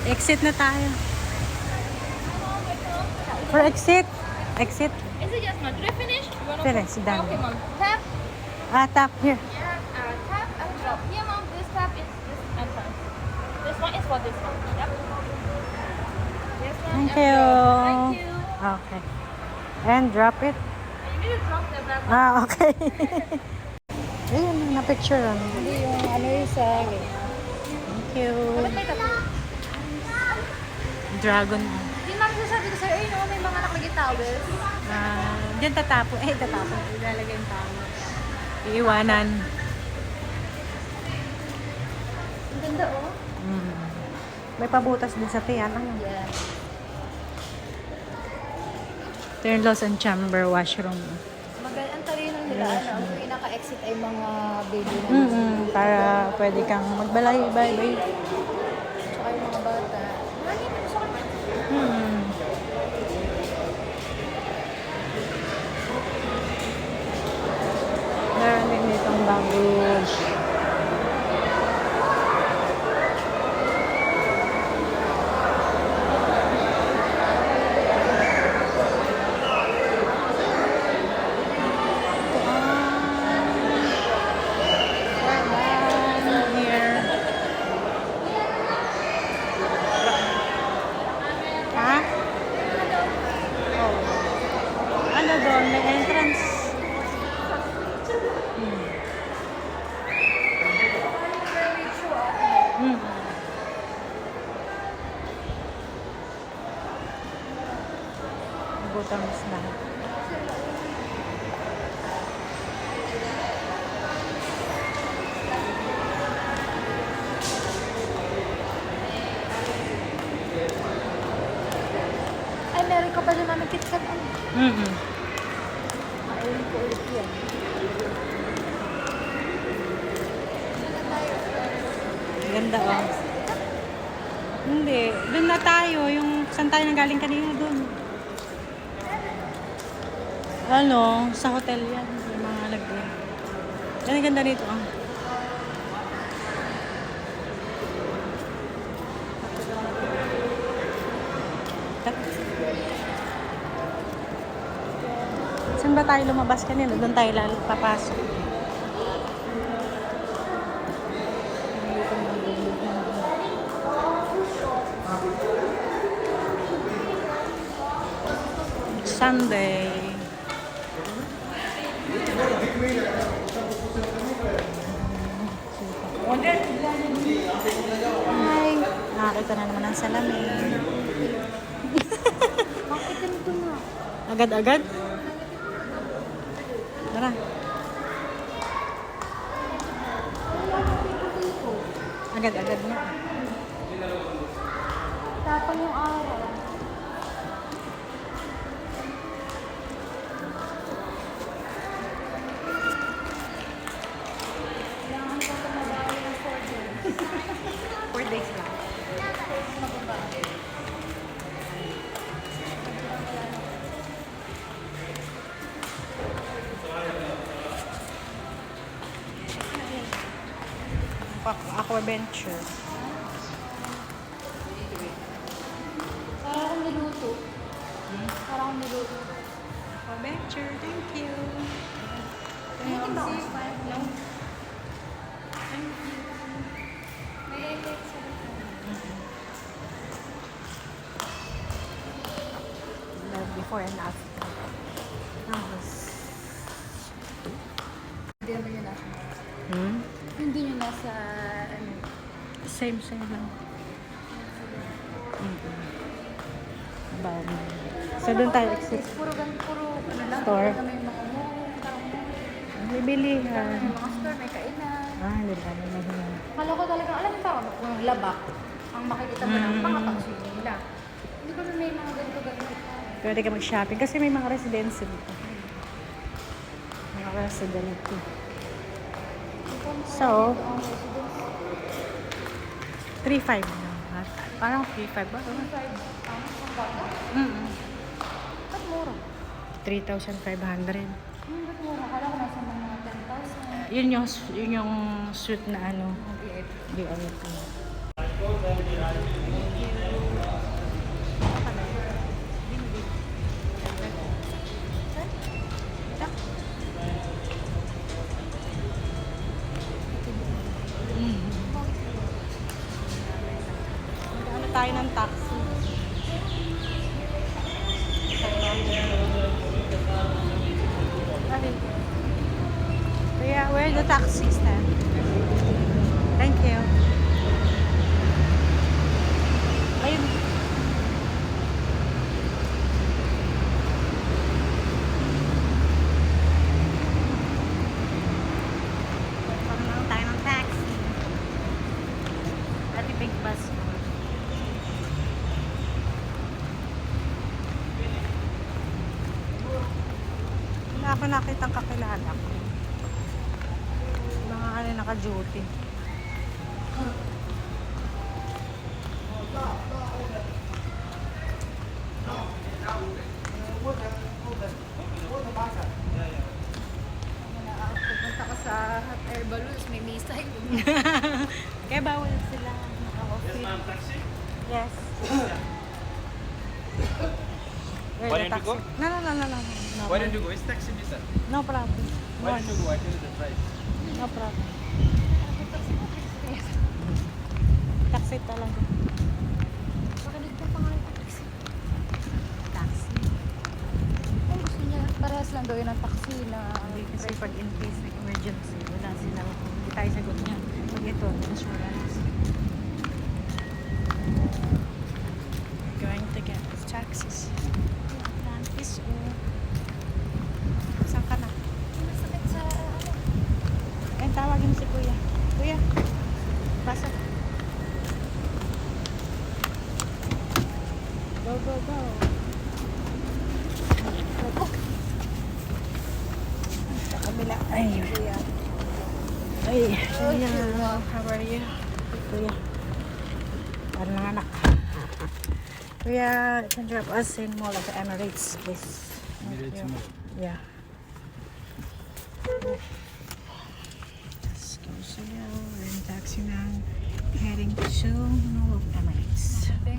Exit na tayo. For exit. Exit. Is it yes, ma'am? Did I finish? You wanna Finish, done. Okay, ma'am. Tap. Tap here. Yeah, tap and drop. Here, ma'am. This tap is this entrance. This one is for this one. Yep. This one Thank and you. drop. Thank you. Okay. And drop it. You need to drop the back. Okay. Ayun, na-picture ano. Hindi yung ano yung sa... Thank you. Bakit may tattoo? Dragon. Hindi, ma'am, sasabi ko sa'yo, ayun, may mga nakalagay towels. Diyan tatapon. Tatapon. Ilalagay yung towel. Iiwanan. Ang ganda, oh. May pabutas din sa tiyan. Ano? Yeah. Ito yung Lost and Chamber washroom. Ang talino nila, ano, ang pinaka-exit ay mga baby na. Para pwede kang magbalay, bye-bye. Tsaka yung mga bata. Ano yun sa kanya? Meron din ditong baggage. Ano doon? May entrance. Butang na. Ay, meron ka pa dyan namin KitKat. Maulit ko ulit yan. Ganda oh. Hindi. Doon na tayo. Yung saan tayo nanggaling kanina doon. Ano? Sa hotel yan. Yung mga lagyan. Yan ang ganda nito ah. Saan ba tayo lumabas kanina? Doon tayo papasok. Sunday. Hi. Nakakita na naman ang salamin. Bakit ganito nga? Agad-agad? Tara. Agad-agad nga. Tapang yung araw. Kailangan ko ito mabawi ng 4 days. 4 days lang. Aqua Venture. Parang akong niluto. Parang akong niluto. Aqua Venture, thank you. Anything ba ako? No. May egg sa Before and after. Tapos. Hindi naman yun nasa. Hindi yun nasa, ano. Same lang. So, doon tayo exit. Puro ano lang. Store. May mga parang Bibilihan. may mga store, may kainan. Hindi ka na mahinan. Kala ko talaga, alam mo parang kung labak, ang makikita mo ng mga pang-swimming nila. Hindi ko na may mga ganito-ganito. Pwede ka mag-shopping kasi may mga residence dito. Mga residence. So, 3.5 na. Parang 3.5 ba? Ang bata? Ba't mura? 3,500. Ba't mura? Kala ko nasa mga 10,000. Yun yung suit na ano. VIP. VIP. tayo ng taxi. Ay. Kuya, where are the taxis na? Thank you. Ayun. Pagkalang tayo ng taxi. At big bus. Wala ako nakitang kakilala ko. Mga ano naka-duty. Pupunta ka sa hot air balloons, may missile. Kaya bawal sila naka-office. Yes. Why don't you go? No. Why don't you go? It's taxi visa. No problem. Why don't you go? I tell you the price. No problem. Taxi talaga. Makinig ka pa nga yung taxi. Taxi. Kung gusto niya, parehas lang daw yun ang taxi na Hindi kasi pag in case ng emergency, wala sila. Hindi tayo sagot niya. Pag ito, insurance. Going to get the taxis. Atlantis o... Saan ka na? masakit sa ano. Ayun, tawagin mo si Kuya. Kuya, basa. Go, go, go. Go. Sa kabila. Ay, Kuya. Ay, Kuya. How are you? Kuya. Ano ng anak? Kuya, can drop us in Mall of Emirates, please. Emirates Mall. Yeah. Let's go. So, yeah, we're in taxi now. Heading to Mall of Emirates.